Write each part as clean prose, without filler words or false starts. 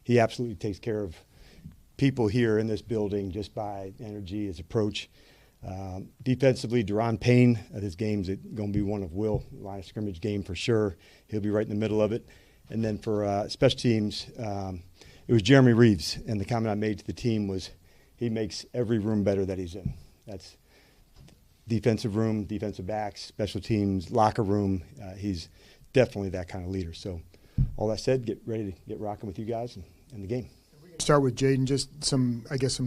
he absolutely takes care of people here in this building just by energy, his approach. Defensively, Deron Payne, his game's going to be one of will, line of scrimmage game for sure. He'll be right in the middle of it. And then for special teams, it was Jeremy Reeves, and the comment I made to the team was he makes every room better that he's in. That's defensive room, defensive backs, special teams, locker room. He's definitely that kind of leader. So all that said, get ready to get rocking with you guys and the game. Start with Jayden, just some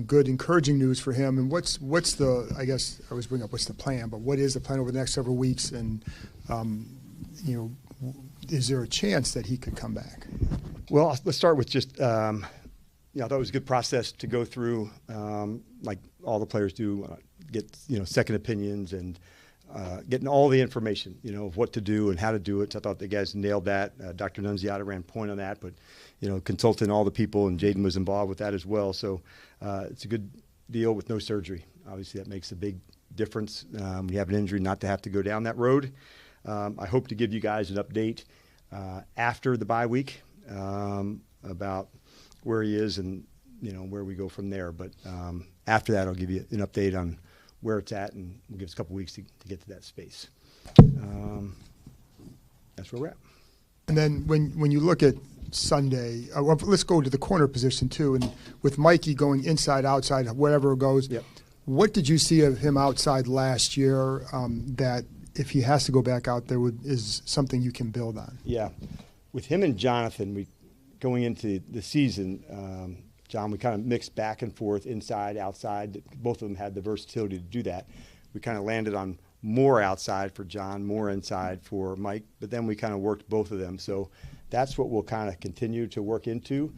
good encouraging news for him. And what's the, I guess I always bring up what's the plan, but what is the plan over the next several weeks? And, is there a chance that he could come back? Well, let's start with just, I thought it was a good process to go through, like all the players do, get, second opinions and getting all the information, of what to do and how to do it. So I thought the guys nailed that. Dr. Nunziata ran point on that, but, consulting all the people, and Jayden was involved with that as well. So it's a good deal with no surgery. Obviously, that makes a big difference. When you have an injury, not to have to go down that road. I hope to give you guys an update after the bye week about where he is and, where we go from there. But after that, I'll give you an update on where it's at, and we'll give us a couple weeks to get to that space. That's where we're at. And then when you look at Sunday, let's go to the corner position too. And with Mikey going inside, outside, wherever it goes, yep. What did you see of him outside last year that if he has to go back out there is something you can build on? Yeah. With him and Jonathan, going into the season, John, we kind of mixed back and forth, inside, outside. Both of them had the versatility to do that. We kind of landed on more outside for John, more inside for Mike, but then we kind of worked both of them. So that's what we'll kind of continue to work into.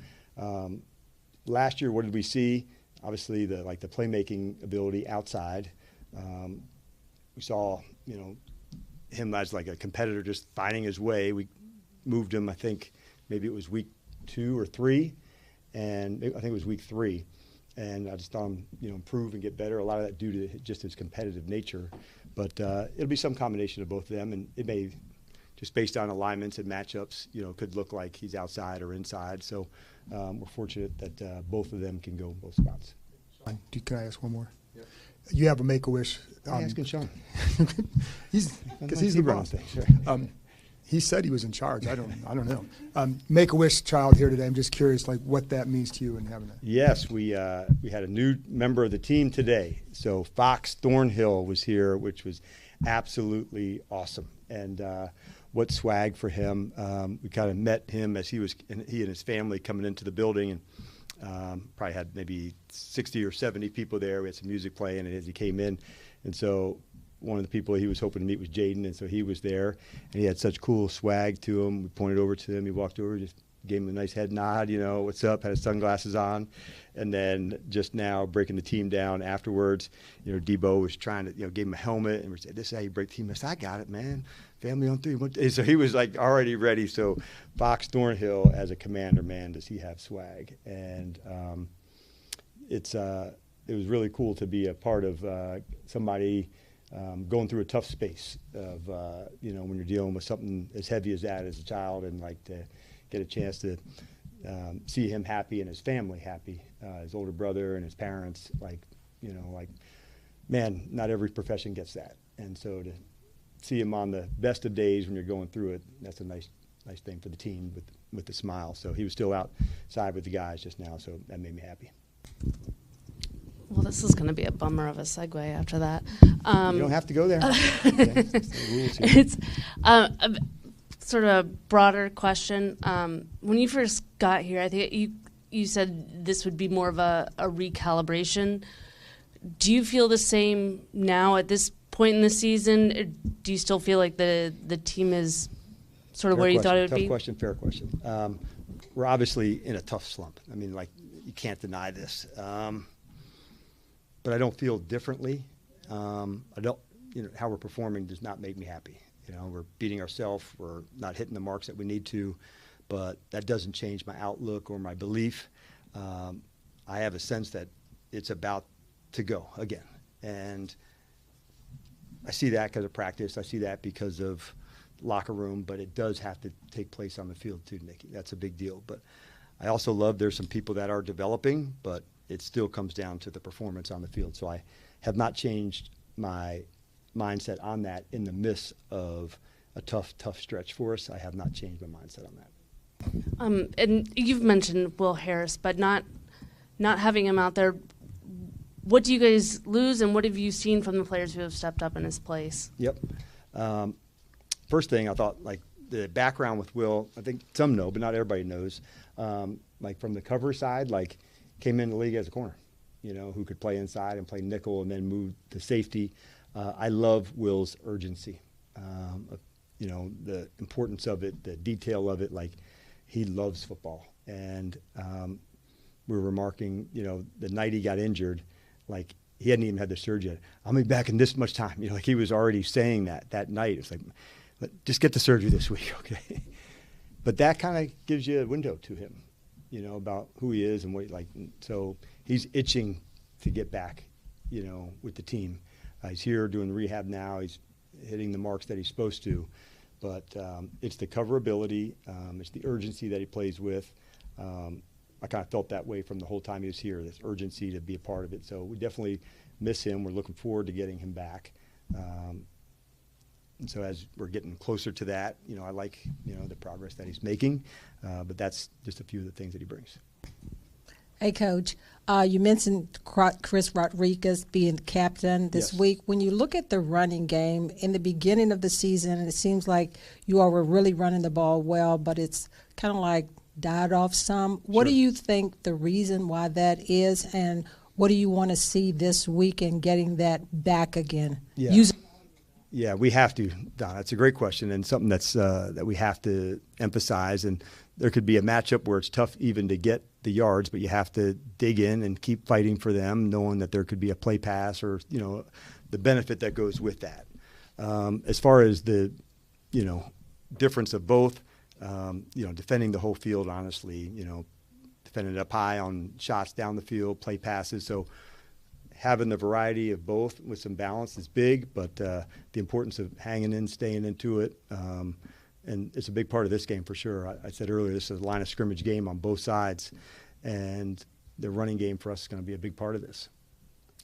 Last year, what did we see? Obviously, the playmaking ability outside. We saw, him as like a competitor just finding his way. We moved him, I think, maybe it was week 2 or 3. And I think it was week 3, and I just saw him, improve and get better. A lot of that due to just his competitive nature, but it'll be some combination of both of them, and it may, just based on alignments and matchups, could look like he's outside or inside. So we're fortunate that both of them can go both spots. Can I ask one more? Yeah. You have a Make-A-Wish. Asking Sean. He's the boss. Right. He said he was in charge. I don't know. Make-A-Wish child here today. I'm just curious, what that means to you and having that. Yes, we had a new member of the team today. So Fox Thornhill was here, which was absolutely awesome. And what swag for him. We kind of met him as he and his family coming into the building, and probably had maybe 60 or 70 people there. We had some music playing, and as he came in, and so one of the people he was hoping to meet was Jayden, and so he was there, and he had such cool swag to him. We pointed over to him. He walked over, just gave him a nice head nod, what's up, had his sunglasses on. And then just now breaking the team down afterwards, Debo was trying to, gave him a helmet, and we said, this is how you break the team. I said, I got it, man. Family on 3. And so he was already ready. So Fox Thornhill, as a commander, man, does he have swag. And it was really cool to be a part of somebody going through a tough space of, when you're dealing with something as heavy as that as a child, and to get a chance to see him happy and his family happy, his older brother and his parents, man, not every profession gets that. And so to see him on the best of days when you're going through it, that's a nice thing for the team with the smile. So he was still outside with the guys just now, so that made me happy. Well, this is going to be a bummer of a segue after that. You don't have to go there. It's sort of a broader question. When you first got here, I think you said this would be more of a recalibration. Do you feel the same now at this point in the season? Do you still feel like the team is sort of where you thought it would be? Fair question. We're obviously in a tough slump. I mean, you can't deny this. But I don't feel differently. I don't, how we're performing does not make me happy. We're beating ourselves. We're not hitting the marks that we need to, but that doesn't change my outlook or my belief. I have a sense that it's about to go again. And I see that because of practice. I see that because of locker room, but it does have to take place on the field too, Nikki. That's a big deal. But I also love there's some people that are developing, but it still comes down to the performance on the field. So I have not changed my mindset on that in the midst of a tough stretch for us. I have not changed my mindset on that. And you've mentioned Will Harris, but not having him out there. What do you guys lose, and what have you seen from the players who have stepped up in his place? Yep. First thing, I thought, like, the background with Will, I think some know, but not everybody knows. Like, from the cover side, like, came in the league as a corner, who could play inside and play nickel and then move to safety. I love Will's urgency, the importance of it, the detail of it. Like, he loves football. And we were remarking, the night he got injured, like, he hadn't even had the surgery yet. I'll be back in this much time. Like, he was already saying that night. It's like, just get the surgery this week, okay? But that kind of gives you a window to him, about who he is and what, like, so he's itching to get back, with the team. He's here doing rehab now. He's hitting the marks that he's supposed to. But it's the coverability. It's the urgency that he plays with. I kind of felt that way from the whole time he was here, this urgency to be a part of it. So we definitely miss him. We're looking forward to getting him back. And so as we're getting closer to that, I like, the progress that he's making. But that's just a few of the things that he brings. Hey, Coach, you mentioned Chris Rodriguez being captain this Yes. week. When you look at the running game in the beginning of the season, and it seems like you all were really running the ball well, but it's kind of like died off some. What Sure. do you think the reason why that is, and what do you want to see this week in getting that back again? Yeah. Yeah, we have to, Don. That's a great question, and something that's that we have to emphasize. And there could be a matchup where it's tough even to get the yards, but you have to dig in and keep fighting for them, knowing that there could be a play pass or the benefit that goes with that. As far as the difference of both, defending the whole field, honestly, defending it up high on shots down the field, play passes. So having the variety of both with some balance is big, but the importance of hanging in, staying into it, and it's a big part of this game for sure. I said earlier, this is a line of scrimmage game on both sides, and the running game for us is going to be a big part of this.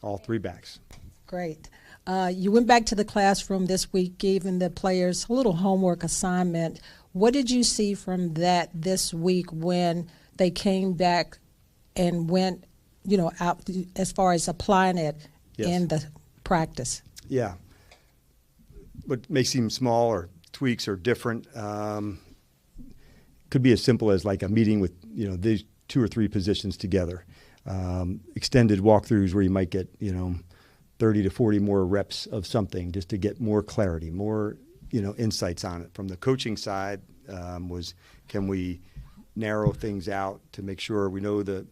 All three backs. Great. You went back to the classroom this week, giving the players a little homework assignment. What did you see from that this week when they came back and went, out as far as applying it in the practice? Yeah. What may seem small or tweaks or different could be as simple as like a meeting with, these 2 or 3 positions together. Extended walkthroughs where you might get, 30 to 40 more reps of something just to get more clarity, more, insights on it. From the coaching side was, can we narrow things out to make sure we know the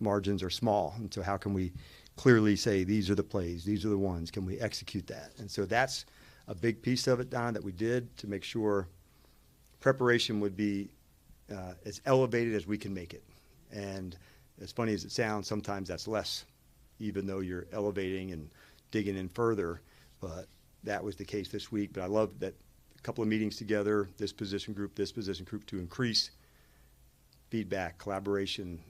margins are small? And so how can we clearly say these are the plays, these are the ones, can we execute that? And so that's a big piece of it, Don, that we did to make sure preparation would be as elevated as we can make it. And as funny as it sounds, sometimes that's less, even though you're elevating and digging in further. But that was the case this week. But I love that a couple of meetings together, this position group, to increase feedback, collaboration.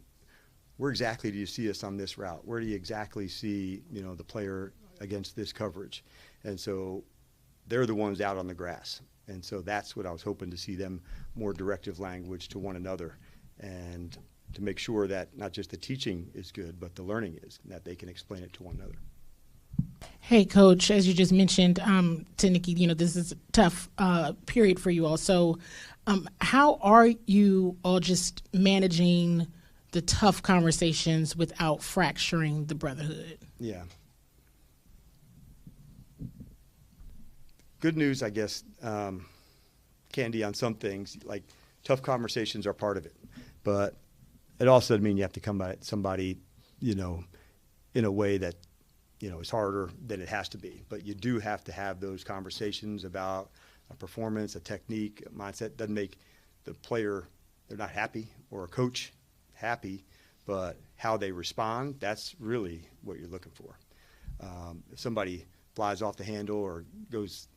Where exactly do you see us on this route? Where do you exactly see, the player against this coverage? And so they're the ones out on the grass. And so that's what I was hoping to see, them more directive language to one another, and to make sure that not just the teaching is good, but the learning is, and that they can explain it to one another. Hey, Coach, as you just mentioned to Nikki, this is a tough period for you all. So how are you all just managing the tough conversations without fracturing the brotherhood? Yeah. Good news, I guess, Candy, on some things, like tough conversations are part of it. But it also doesn't mean you have to come at somebody, in a way that, is harder than it has to be. But you do have to have those conversations about a performance, a technique, a mindset. Doesn't make the player, they're not happy, or a coach happy, but how they respond, that's really what you're looking for. If somebody flies off the handle or goes,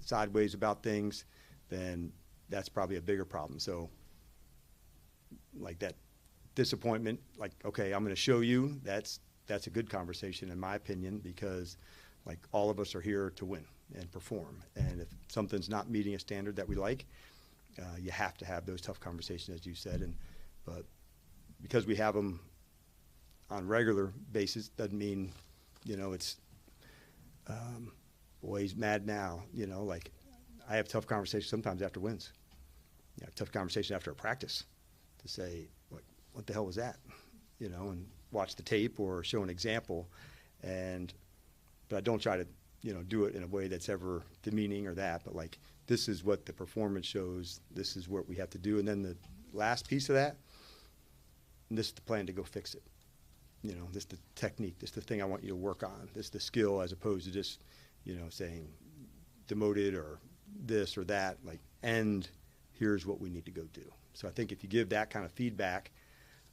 sideways about things, then that's probably a bigger problem. So like that disappointment, like, okay, I'm going to show you, that's a good conversation in my opinion, because like all of us are here to win and perform. And if something's not meeting a standard that we like, you have to have those tough conversations, as you said. But because we have them on regular basis, doesn't mean, it's boys mad now. Like I have tough conversations sometimes after wins. Tough conversation after a practice to say, what the hell was that? And watch the tape or show an example. But I don't try to, do it in a way that's ever demeaning or that. But like, this is what the performance shows. This is what we have to do. And then the last piece of that, and this is the plan to go fix it. This is the technique. This is the thing I want you to work on. This is the skill, as opposed to just, saying demoted or this or that. Like, and here's what we need to go do. So I think if you give that kind of feedback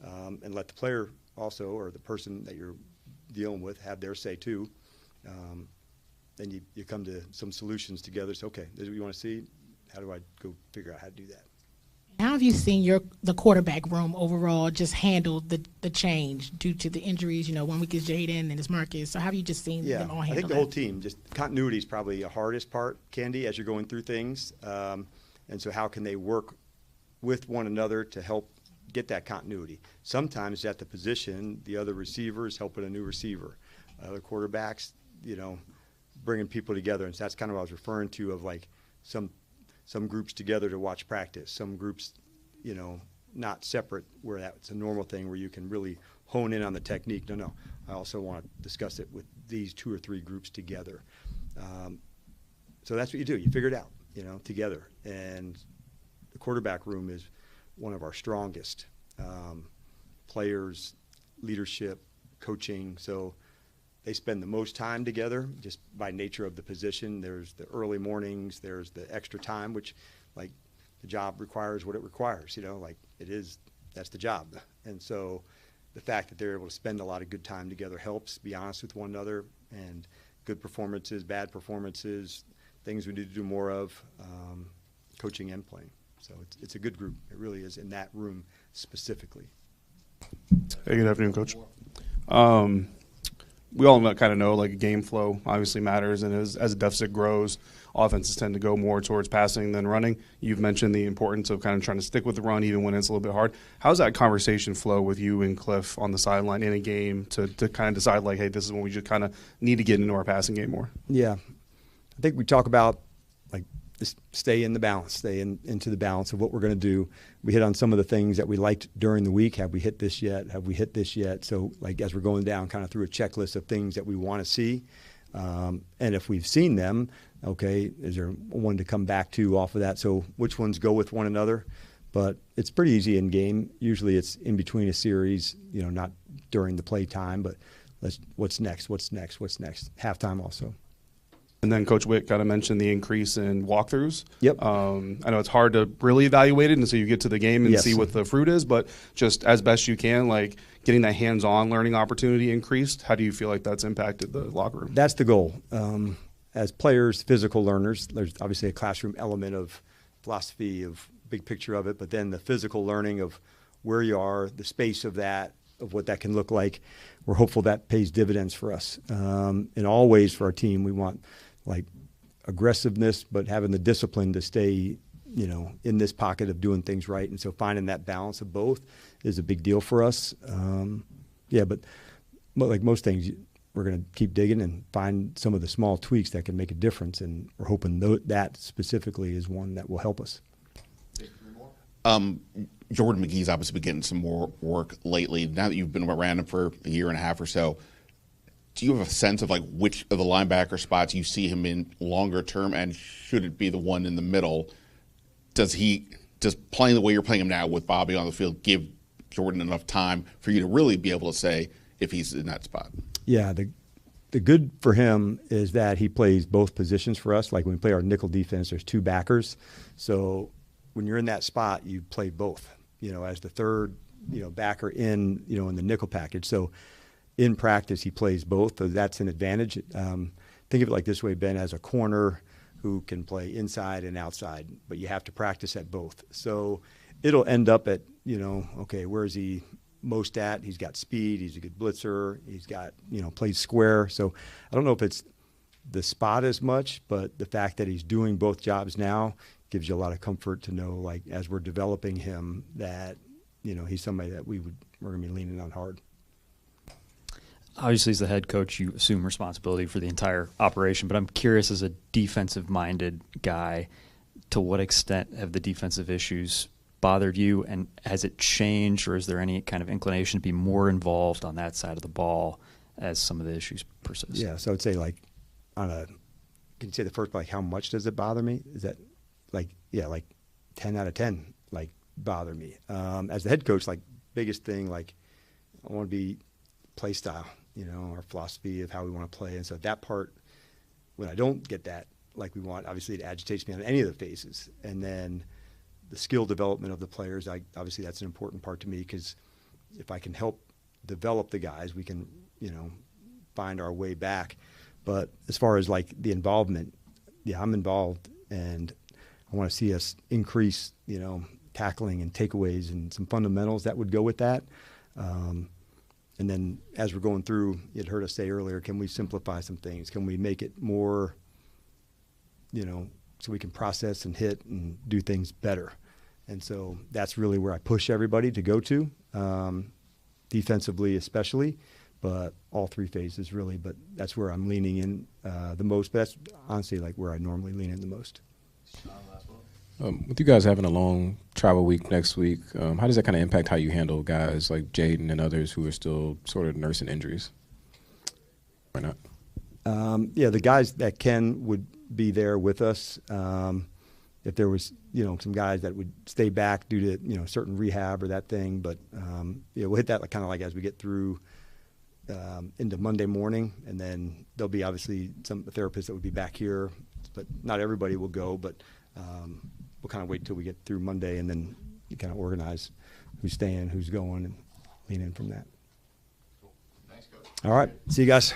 and let the player also, or the person that you're dealing with, have their say too, then you come to some solutions together. So, okay, this is what you want to see. How do I go figure out how to do that? How have you seen the quarterback room overall just handle the change due to the injuries? 1 week is Jayden and it's Marcus. So how have you just seen them all handle I think the that? whole team, just continuity is probably the hardest part, Candy, as you're going through things. And so how can they work with one another to help get that continuity? Sometimes at the position, the other receivers helping a new receiver. Other quarterbacks, bringing people together. And so that's kind of what I was referring to, of like some groups together to watch practice, some groups, not separate, where that's a normal thing where you can really hone in on the technique. No, I also want to discuss it with these 2 or 3 groups together. So that's what you do. You figure it out, together. And the quarterback room is one of our strongest players, leadership, coaching. So they spend the most time together just by nature of the position. There's the early mornings, there's the extra time, which like the job requires what it requires, like that's the job. And so the fact that they're able to spend a lot of good time together helps, be honest with one another, and good performances, bad performances, things we need to do more of, coaching and playing. So it's a good group. It really is, in that room specifically. Hey, good afternoon, Coach. We all kind of know like game flow obviously matters, and as a deficit grows, offenses tend to go more towards passing than running. You've mentioned the importance of kind of trying to stick with the run even when it's a little bit hard. How's that conversation flow with you and Cliff on the sideline in a game to kind of decide like, hey, this is when we just kind of need to get into our passing game more? Yeah, I think we talk about like just stay in the balance, into the balance of what we're going to do. We hit on some of the things that we liked during the week. Have we hit this yet? Have we hit this yet? So like as we're going down kind of through a checklist of things that we want to see. And if we've seen them, okay, is there one to come back to off of that? So which ones go with one another? But it's pretty easy in game. Usually it's in between a series, not during the play time, but what's next? Halftime also. And then Coach Witt kind of mentioned the increase in walkthroughs. Yep. I know it's hard to really evaluate it until you get to the game and see what the fruit is, but just as best you can, like getting that hands-on learning opportunity increased, how do you feel like that's impacted the locker room? That's the goal. As players, physical learners, there's obviously a classroom element of philosophy, of big picture of it, but then the physical learning of where you are, the space of that, of what that can look like. We're hopeful that pays dividends for us. In all ways for our team, we want like aggressiveness, but having the discipline to stay, in this pocket of doing things right. And so finding that balance of both is a big deal for us. But like most things, we're going to keep digging and find some of the small tweaks that can make a difference. And we're hoping that specifically is one that will help us. Jordan McGee's obviously been getting some more work lately. Now that you've been around him for a year and a half or so, do you have a sense of like which of the linebacker spots you see him in longer term, and should it be the one in the middle? Does playing the way you're playing him now with Bobby on the field give Jordan enough time for you to really be able to say if he's in that spot? Yeah, the good for him is that he plays both positions for us. Like when we play our nickel defense, there's 2 backers. So when you're in that spot, you play both, as the third, backer in the nickel package. So in practice, he plays both. So that's an advantage. Think of it like this way, Ben, as a corner who can play inside and outside, but you have to practice at both. So it'll end up at, okay, where is he most at. He's got speed. He's a good blitzer. He's got, plays square. So I don't know if it's the spot as much, but the fact that he's doing both jobs now gives you a lot of comfort to know, like, as we're developing him, that, he's somebody that we're going to be leaning on hard. Obviously, as the head coach, you assume responsibility for the entire operation, but I'm curious, as a defensive-minded guy, to what extent have the defensive issues bothered you, and has it changed, or is there any kind of inclination to be more involved on that side of the ball as some of the issues persist? Yeah, so I would say, like, can you say the first, like, how much does it bother me? Is that, like 10 out of 10, like, bother me. As the head coach, like, biggest thing, like, I want to be play style, our philosophy of how we want to play. And so that part, when I don't get that like we want, obviously it agitates me on any of the phases. And then the skill development of the players, obviously that's an important part to me, because if I can help develop the guys, we can, find our way back. But as far as, like, the involvement, yeah, I'm involved, and I want to see us increase, tackling and takeaways and some fundamentals that would go with that. And then as we're going through, you'd heard us say earlier, can we simplify some things? Can we make it more, so we can process and hit and do things better? And so that's really where I push everybody to go to, defensively especially, but all three phases really. But that's where I'm leaning in the most. But that's honestly, like, where I normally lean in the most. With you guys having a long travel week next week, how does that kind of impact how you handle guys like Jayden and others who are still sort of nursing injuries? Why not? Yeah, the guys that would be there with us. If there was, some guys that would stay back due to, certain rehab or that thing. But, we'll hit that kind of like as we get through into Monday morning. And then there'll be obviously some therapists that would be back here. But not everybody will go. But we'll kind of wait till we get through Monday, and then you kind of organize who's staying, who's going, and lean in from that. Thanks, Coach. All right. See you guys.